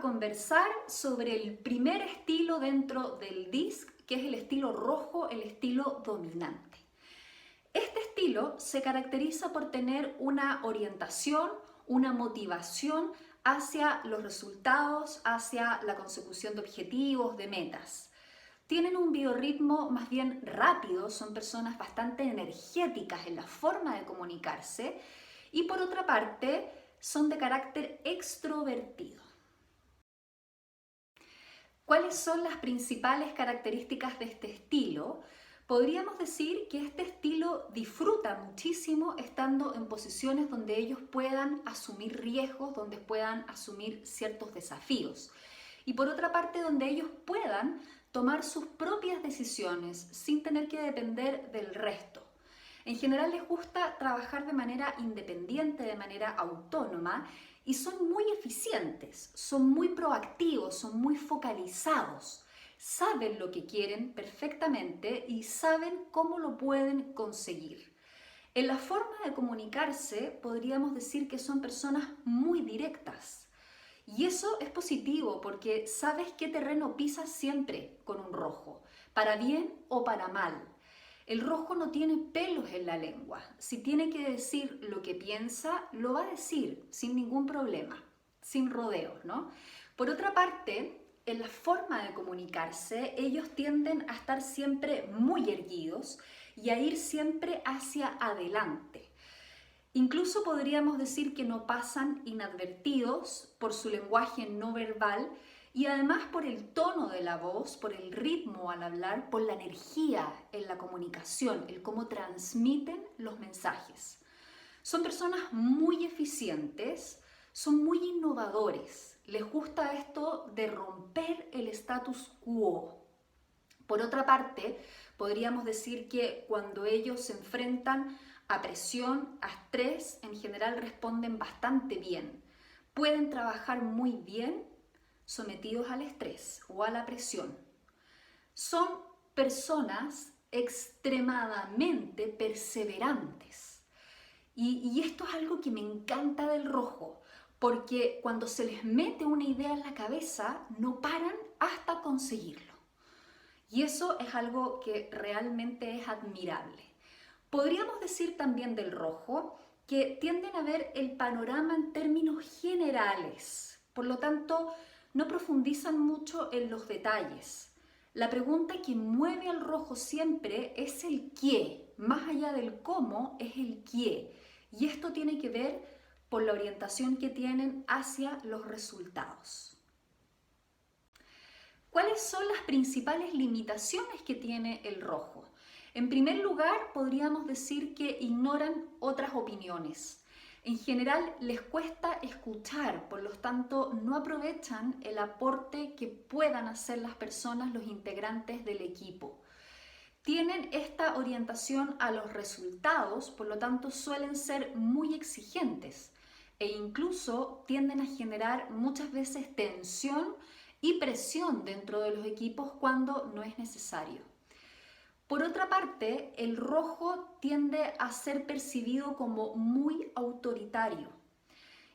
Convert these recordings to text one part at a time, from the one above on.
conversar sobre el primer estilo dentro del DISC, que es el estilo rojo, el estilo dominante. Este estilo se caracteriza por tener una orientación, una motivación hacia los resultados, hacia la consecución de objetivos, de metas. Tienen un biorritmo más bien rápido, son personas bastante energéticas en la forma de comunicarse y por otra parte son de carácter extrovertido. ¿Cuáles son las principales características de este estilo? Podríamos decir que este estilo disfruta muchísimo estando en posiciones donde ellos puedan asumir riesgos, donde puedan asumir ciertos desafíos. Y por otra parte, donde ellos puedan tomar sus propias decisiones sin tener que depender del resto. En general les gusta trabajar de manera independiente, de manera autónoma y son muy eficientes, son muy proactivos, son muy focalizados. Saben lo que quieren perfectamente y saben cómo lo pueden conseguir. En la forma de comunicarse podríamos decir que son personas muy directas. Y eso es positivo porque sabes qué terreno pisas siempre con un rojo, para bien o para mal. El rojo no tiene pelos en la lengua. Si tiene que decir lo que piensa, lo va a decir sin ningún problema, sin rodeos, ¿no? Por otra parte, en la forma de comunicarse, ellos tienden a estar siempre muy erguidos y a ir siempre hacia adelante. Incluso podríamos decir que no pasan inadvertidos por su lenguaje no verbal y además por el tono de la voz, por el ritmo al hablar, por la energía en la comunicación, el cómo transmiten los mensajes. Son personas muy eficientes, son muy innovadores, les gusta esto de romper el status quo. Por otra parte, podríamos decir que cuando ellos se enfrentan a presión, a estrés, en general responden bastante bien. Pueden trabajar muy bien sometidos al estrés o a la presión. Son personas extremadamente perseverantes. Y esto es algo que me encanta del rojo, porque cuando se les mete una idea en la cabeza, no paran hasta conseguirlo. Y eso es algo que realmente es admirable. Podríamos decir también del rojo que tienden a ver el panorama en términos generales, por lo tanto no profundizan mucho en los detalles. La pregunta que mueve al rojo siempre es el qué, más allá del cómo es el qué, y esto tiene que ver por la orientación que tienen hacia los resultados. ¿Cuáles son las principales limitaciones que tiene el rojo? En primer lugar, podríamos decir que ignoran otras opiniones. En general, les cuesta escuchar, por lo tanto, no aprovechan el aporte que puedan hacer las personas, los integrantes del equipo. Tienen esta orientación a los resultados, por lo tanto, suelen ser muy exigentes e incluso tienden a generar muchas veces tensión y presión dentro de los equipos cuando no es necesario. Por otra parte, el rojo tiende a ser percibido como muy autoritario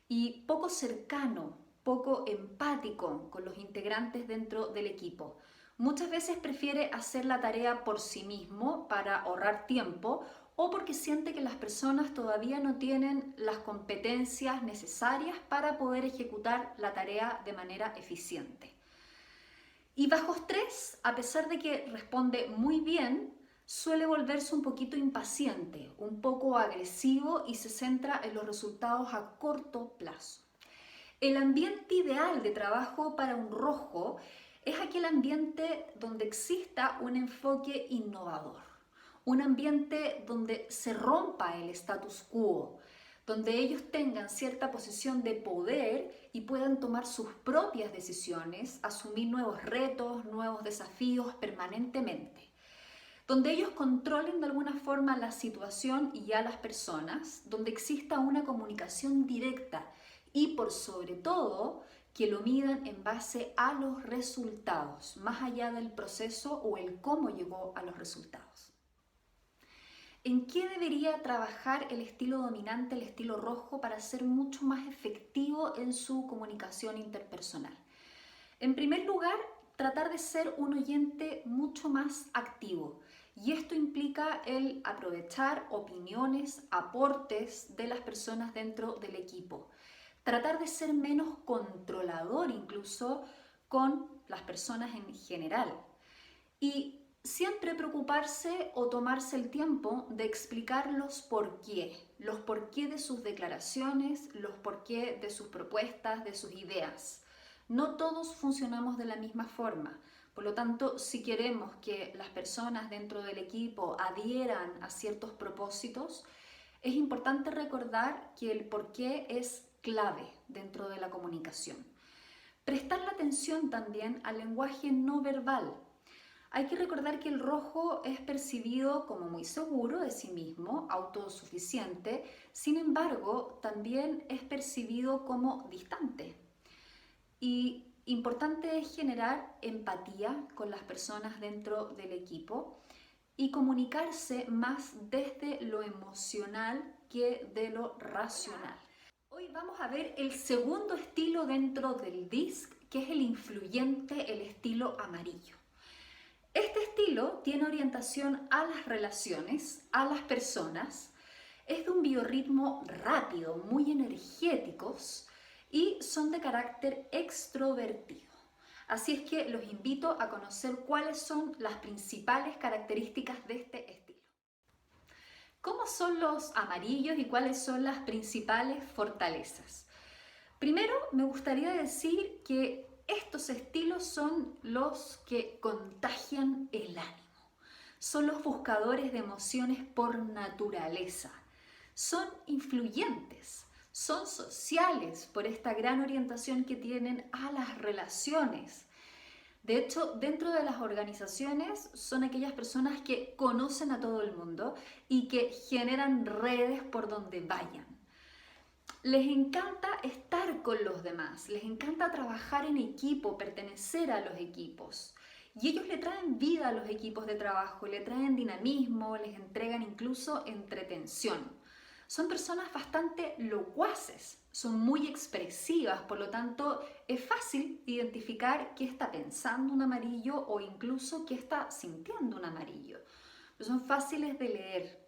y poco cercano, poco empático con los integrantes dentro del equipo. Muchas veces prefiere hacer la tarea por sí mismo para ahorrar tiempo o porque siente que las personas todavía no tienen las competencias necesarias para poder ejecutar la tarea de manera eficiente. Y bajo estrés, a pesar de que responde muy bien, suele volverse un poquito impaciente, un poco agresivo y se centra en los resultados a corto plazo. El ambiente ideal de trabajo para un rojo es aquel ambiente donde exista un enfoque innovador, un ambiente donde se rompa el status quo, donde ellos tengan cierta posición de poder y puedan tomar sus propias decisiones, asumir nuevos retos, nuevos desafíos permanentemente, donde ellos controlen de alguna forma la situación y a las personas, donde exista una comunicación directa y por sobre todo que lo midan en base a los resultados, más allá del proceso o el cómo llegó a los resultados. ¿En qué debería trabajar el estilo dominante, el estilo rojo, para ser mucho más efectivo en su comunicación interpersonal? En primer lugar, tratar de ser un oyente mucho más activo. Y esto implica el aprovechar opiniones, aportes de las personas dentro del equipo. Tratar de ser menos controlador incluso con las personas en general. Y siempre preocuparse o tomarse el tiempo de explicar los porqué de sus declaraciones, los porqué de sus propuestas, de sus ideas. No todos funcionamos de la misma forma. Por lo tanto, si queremos que las personas dentro del equipo adhieran a ciertos propósitos, es importante recordar que el porqué es clave dentro de la comunicación. Prestar la atención también al lenguaje no verbal. Hay que recordar que el rojo es percibido como muy seguro de sí mismo, autosuficiente, sin embargo, también es percibido como distante. Y importante es generar empatía con las personas dentro del equipo y comunicarse más desde lo emocional que de lo racional. Hoy vamos a ver el segundo estilo dentro del DISC, que es el influyente, el estilo amarillo. Este estilo tiene orientación a las relaciones, a las personas, es de un biorritmo rápido, muy energéticos y son de carácter extrovertido. Así es que los invito a conocer cuáles son las principales características de este estilo. ¿Cómo son los amarillos y cuáles son las principales fortalezas? Primero, me gustaría decir que estos estilos son los que contagian el ánimo. Son los buscadores de emociones por naturaleza. Son influyentes, son sociales por esta gran orientación que tienen a las relaciones. De hecho, dentro de las organizaciones son aquellas personas que conocen a todo el mundo y que generan redes por donde vayan. Les encanta estar con los demás, les encanta trabajar en equipo, pertenecer a los equipos. Y ellos le traen vida a los equipos de trabajo, le traen dinamismo, les entregan incluso entretención. Son personas bastante locuaces, son muy expresivas, por lo tanto es fácil identificar qué está pensando un amarillo o incluso qué está sintiendo un amarillo. Son fáciles de leer.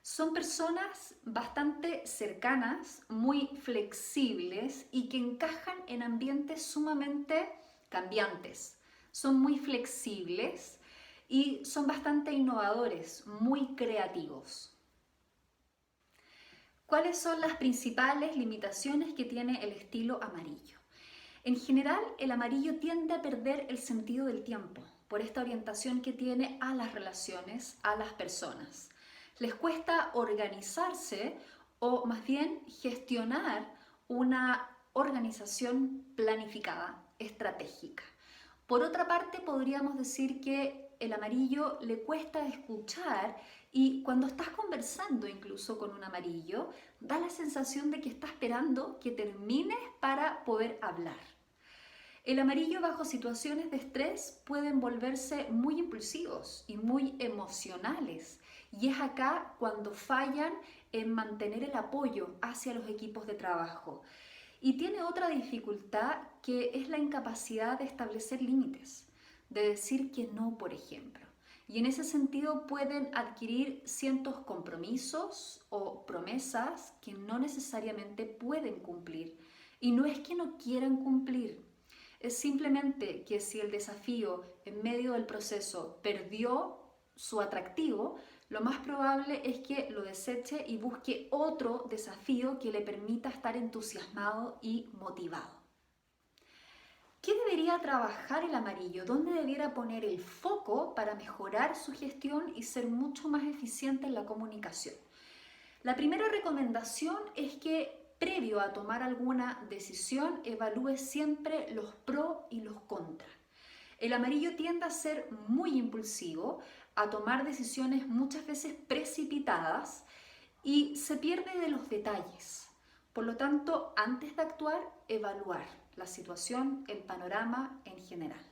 Son personas bastante cercanas, muy flexibles y que encajan en ambientes sumamente cambiantes. Son muy flexibles y son bastante innovadores, muy creativos. ¿Cuáles son las principales limitaciones que tiene el estilo amarillo? En general, el amarillo tiende a perder el sentido del tiempo por esta orientación que tiene a las relaciones, a las personas. Les cuesta organizarse o más bien gestionar una organización planificada, estratégica. Por otra parte, podríamos decir que el amarillo le cuesta escuchar y cuando estás conversando incluso con un amarillo, da la sensación de que está esperando que termines para poder hablar. El amarillo bajo situaciones de estrés pueden volverse muy impulsivos y muy emocionales. Y es acá cuando fallan en mantener el apoyo hacia los equipos de trabajo. Y tiene otra dificultad que es la incapacidad de establecer límites, de decir que no, por ejemplo. Y en ese sentido pueden adquirir ciertos compromisos o promesas que no necesariamente pueden cumplir. Y no es que no quieran cumplir, es simplemente que si el desafío en medio del proceso perdió su atractivo, lo más probable es que lo deseche y busque otro desafío que le permita estar entusiasmado y motivado. ¿Qué debería trabajar el amarillo? ¿Dónde debiera poner el foco para mejorar su gestión y ser mucho más eficiente en la comunicación? La primera recomendación es que previo a tomar alguna decisión evalúe siempre los pros y los contras. El amarillo tiende a ser muy impulsivo, a tomar decisiones muchas veces precipitadas y se pierde de los detalles. Por lo tanto, antes de actuar, evaluar la situación, el panorama en general.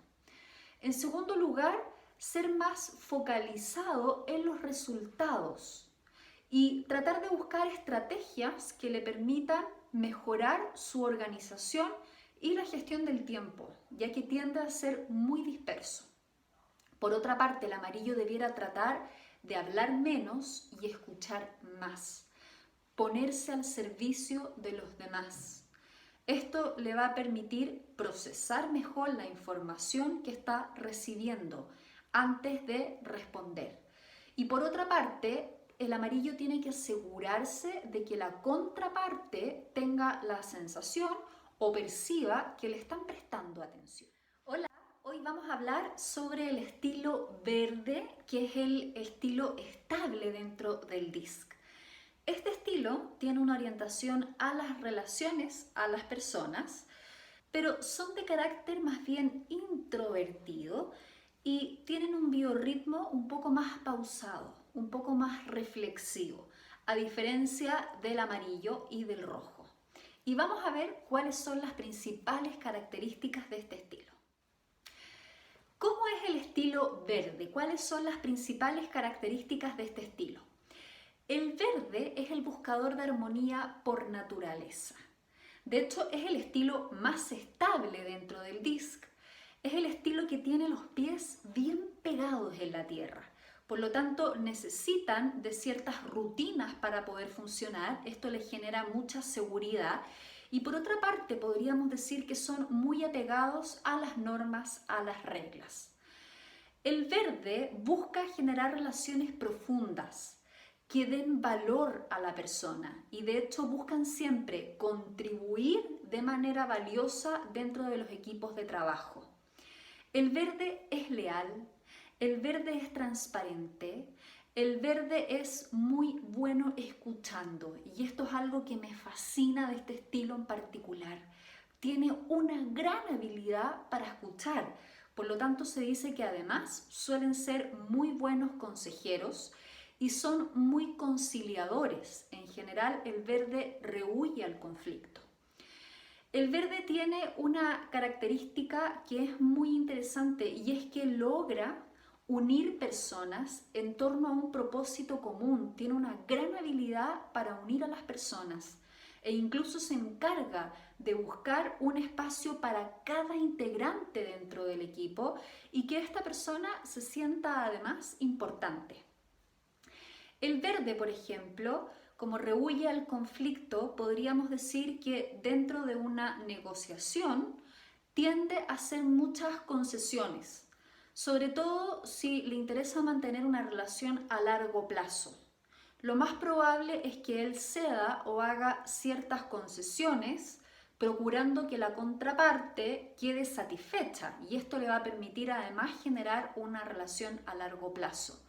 En segundo lugar, ser más focalizado en los resultados y tratar de buscar estrategias que le permitan mejorar su organización y la gestión del tiempo, ya que tiende a ser muy disperso. Por otra parte, el amarillo debiera tratar de hablar menos y escuchar más, ponerse al servicio de los demás. Esto le va a permitir procesar mejor la información que está recibiendo antes de responder. Y por otra parte, el amarillo tiene que asegurarse de que la contraparte tenga la sensación o perciba que le están prestando atención. Hola, hoy vamos a hablar sobre el estilo verde, que es el estilo estable dentro del DISC. Este estilo tiene una orientación a las relaciones, a las personas, pero son de carácter más bien introvertido y tienen un biorritmo un poco más pausado, un poco más reflexivo, a diferencia del amarillo y del rojo. Y vamos a ver cuáles son las principales características de este estilo. ¿Cómo es el estilo verde? ¿Cuáles son las principales características de este estilo? El verde es el buscador de armonía por naturaleza. De hecho, es el estilo más estable dentro del DISC. Es el estilo que tiene los pies bien pegados en la tierra. Por lo tanto, necesitan de ciertas rutinas para poder funcionar. Esto les genera mucha seguridad. Y por otra parte, podríamos decir que son muy apegados a las normas, a las reglas. El verde busca generar relaciones profundas que den valor a la persona y de hecho buscan siempre contribuir de manera valiosa dentro de los equipos de trabajo. El verde es leal, el verde es transparente, el verde es muy bueno escuchando y esto es algo que me fascina de este estilo en particular. Tiene una gran habilidad para escuchar, por lo tanto se dice que además suelen ser muy buenos consejeros y son muy conciliadores. En general, el verde rehúye al conflicto. El verde tiene una característica que es muy interesante y es que logra unir personas en torno a un propósito común. Tiene una gran habilidad para unir a las personas e incluso se encarga de buscar un espacio para cada integrante dentro del equipo y que esta persona se sienta además importante. El verde, por ejemplo, como rehúye al conflicto, podríamos decir que dentro de una negociación tiende a hacer muchas concesiones, sobre todo si le interesa mantener una relación a largo plazo. Lo más probable es que él ceda o haga ciertas concesiones, procurando que la contraparte quede satisfecha, y esto le va a permitir además generar una relación a largo plazo.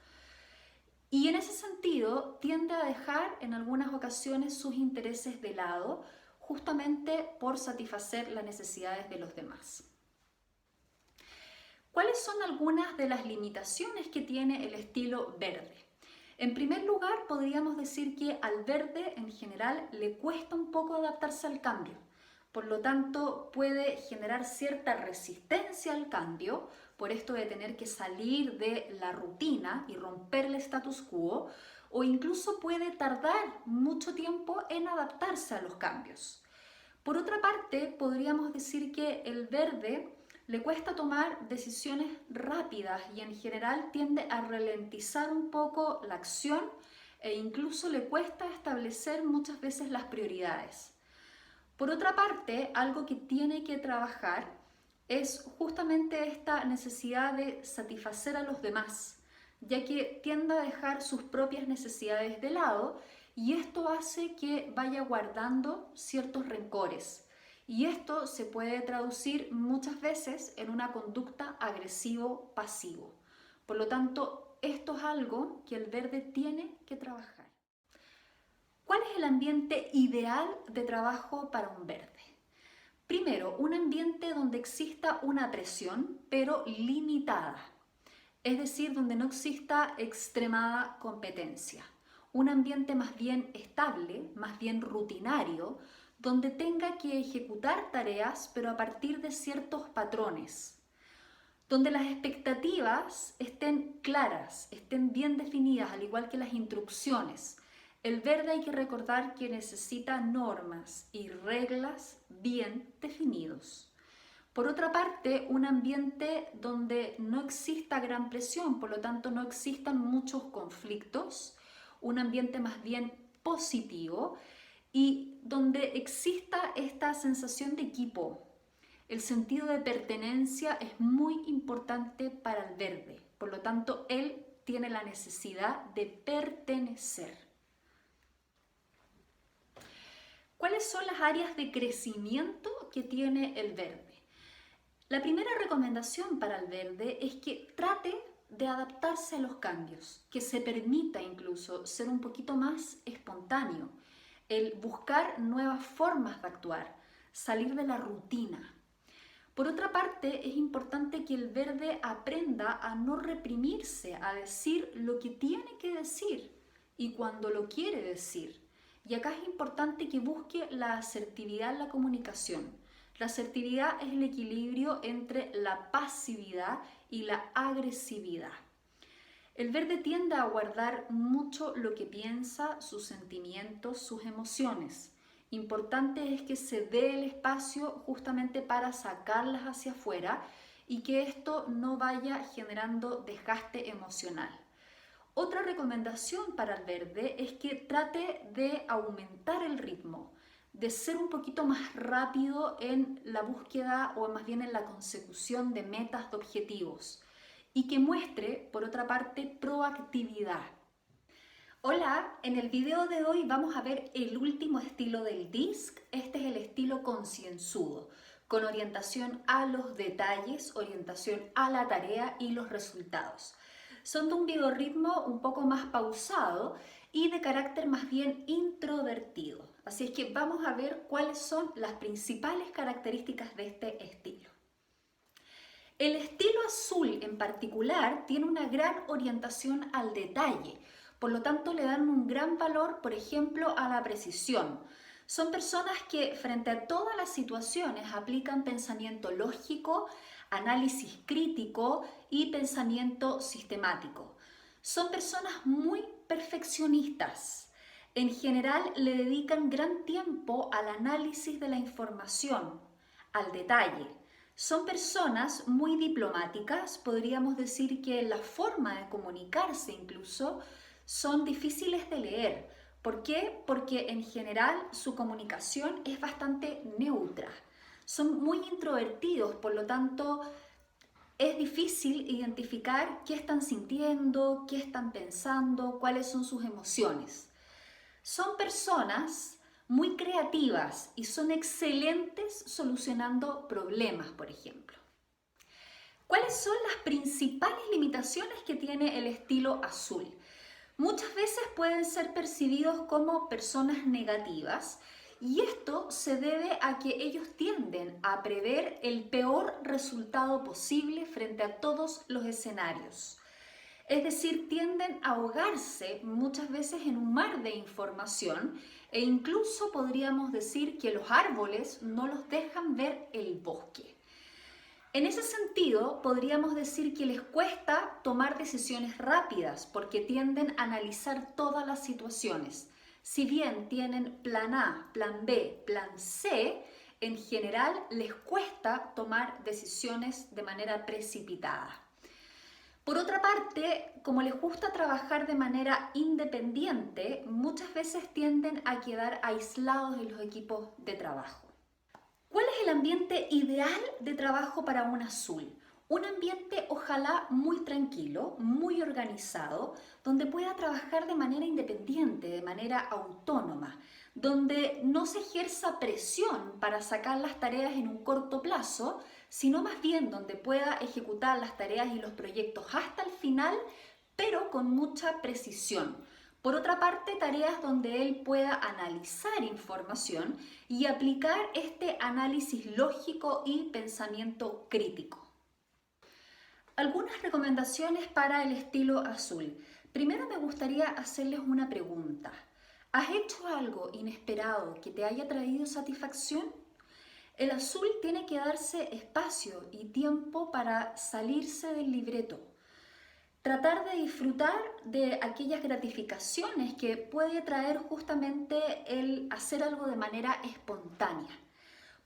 Y en ese sentido tiende a dejar en algunas ocasiones sus intereses de lado, justamente por satisfacer las necesidades de los demás. ¿Cuáles son algunas de las limitaciones que tiene el estilo verde? En primer lugar, podríamos decir que al verde en general le cuesta un poco adaptarse al cambio. Por lo tanto, puede generar cierta resistencia al cambio, por esto de tener que salir de la rutina y romper el status quo, o incluso puede tardar mucho tiempo en adaptarse a los cambios. Por otra parte, podríamos decir que el verde le cuesta tomar decisiones rápidas y en general tiende a ralentizar un poco la acción e incluso le cuesta establecer muchas veces las prioridades. Por otra parte, algo que tiene que trabajar es justamente esta necesidad de satisfacer a los demás, ya que tiende a dejar sus propias necesidades de lado y esto hace que vaya guardando ciertos rencores. Y esto se puede traducir muchas veces en una conducta agresivo-pasivo. Por lo tanto, esto es algo que el verde tiene que trabajar. ¿Cuál es el ambiente ideal de trabajo para un verde? Primero, un ambiente donde exista una presión, pero limitada. Es decir, donde no exista extremada competencia. Un ambiente más bien estable, más bien rutinario, donde tenga que ejecutar tareas, pero a partir de ciertos patrones. Donde las expectativas estén claras, estén bien definidas, al igual que las instrucciones. El verde hay que recordar que necesita normas y reglas bien definidos. Por otra parte, un ambiente donde no exista gran presión, por lo tanto no existan muchos conflictos, un ambiente más bien positivo y donde exista esta sensación de equipo. El sentido de pertenencia es muy importante para el verde, por lo tanto él tiene la necesidad de pertenecer. ¿Cuáles son las áreas de crecimiento que tiene el verde? La primera recomendación para el verde es que trate de adaptarse a los cambios, que se permita incluso ser un poquito más espontáneo, el buscar nuevas formas de actuar, salir de la rutina. Por otra parte, es importante que el verde aprenda a no reprimirse, a decir lo que tiene que decir y cuando lo quiere decir. Y acá es importante que busque la asertividad en la comunicación. La asertividad es el equilibrio entre la pasividad y la agresividad. El verde tiende a guardar mucho lo que piensa, sus sentimientos, sus emociones. Importante es que se dé el espacio justamente para sacarlas hacia afuera y que esto no vaya generando desgaste emocional. Otra recomendación para el verde es que trate de aumentar el ritmo, de ser un poquito más rápido en la búsqueda o más bien en la consecución de metas, de objetivos y que muestre, por otra parte, proactividad. Hola, en el video de hoy vamos a ver el último estilo del DISC. Este es el estilo concienzudo, con orientación a los detalles, orientación a la tarea y los resultados. Son de un biorritmo un poco más pausado y de carácter más bien introvertido. Así es que vamos a ver cuáles son las principales características de este estilo. El estilo azul en particular tiene una gran orientación al detalle, por lo tanto le dan un gran valor, por ejemplo, a la precisión. Son personas que frente a todas las situaciones aplican pensamiento lógico, análisis crítico y pensamiento sistemático. Son personas muy perfeccionistas. En general le dedican gran tiempo al análisis de la información, al detalle. Son personas muy diplomáticas, podríamos decir que la forma de comunicarse incluso son difíciles de leer. ¿Por qué? Porque en general su comunicación es bastante neutra. Son muy introvertidos, por lo tanto es difícil identificar qué están sintiendo, qué están pensando, cuáles son sus emociones. Son personas muy creativas y son excelentes solucionando problemas, por ejemplo. ¿Cuáles son las principales limitaciones que tiene el estilo azul? Muchas veces pueden ser percibidos como personas negativas y esto se debe a que ellos tienden a prever el peor resultado posible frente a todos los escenarios. Es decir, tienden a ahogarse muchas veces en un mar de información e incluso podríamos decir que los árboles no los dejan ver el bosque. En ese sentido, podríamos decir que les cuesta tomar decisiones rápidas porque tienden a analizar todas las situaciones. Si bien tienen plan A, plan B, plan C, en general les cuesta tomar decisiones de manera precipitada. Por otra parte, como les gusta trabajar de manera independiente, muchas veces tienden a quedar aislados en los equipos de trabajo. ¿Cuál es el ambiente ideal de trabajo para un azul? Un ambiente ojalá muy tranquilo, muy organizado, donde pueda trabajar de manera independiente, de manera autónoma, donde no se ejerza presión para sacar las tareas en un corto plazo, sino más bien donde pueda ejecutar las tareas y los proyectos hasta el final, pero con mucha precisión. Por otra parte, tareas donde él pueda analizar información y aplicar este análisis lógico y pensamiento crítico. Algunas recomendaciones para el estilo azul. Primero me gustaría hacerles una pregunta. ¿Has hecho algo inesperado que te haya traído satisfacción? El azul tiene que darse espacio y tiempo para salirse del libreto. Tratar de disfrutar de aquellas gratificaciones que puede traer justamente el hacer algo de manera espontánea.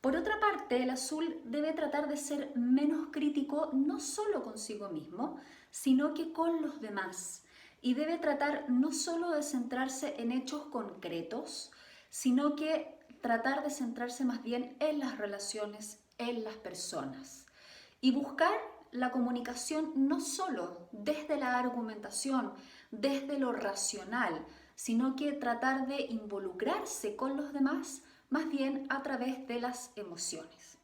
Por otra parte, el azul debe tratar de ser menos crítico no solo consigo mismo, sino que con los demás. Y debe tratar no solo de centrarse en hechos concretos, sino que tratar de centrarse más bien en las relaciones, en las personas. Y buscar la comunicación no solo desde la argumentación, desde lo racional, sino que tratar de involucrarse con los demás más bien a través de las emociones.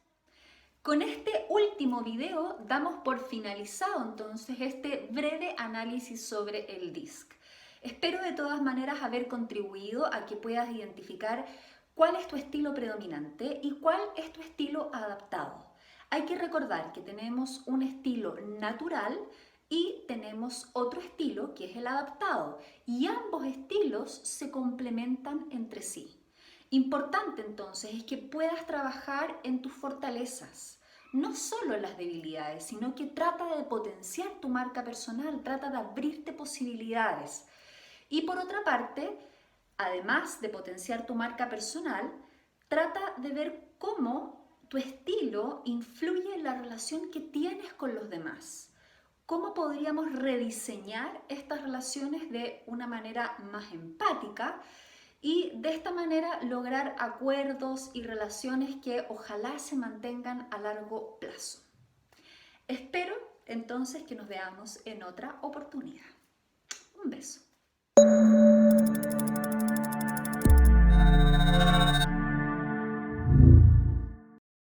Con este último video damos por finalizado entonces este breve análisis sobre el DISC. Espero de todas maneras haber contribuido a que puedas identificar cuál es tu estilo predominante y cuál es tu estilo adaptado. Hay que recordar que tenemos un estilo natural y tenemos otro estilo que es el adaptado, y ambos estilos se complementan entre sí. Importante entonces es que puedas trabajar en tus fortalezas, no solo en las debilidades, sino que trata de potenciar tu marca personal, trata de abrirte posibilidades. Y por otra parte, además de potenciar tu marca personal, trata de ver cómo tu estilo influye en la relación que tienes con los demás. ¿Cómo podríamos rediseñar estas relaciones de una manera más empática y de esta manera lograr acuerdos y relaciones que ojalá se mantengan a largo plazo? Espero entonces que nos veamos en otra oportunidad. Un beso.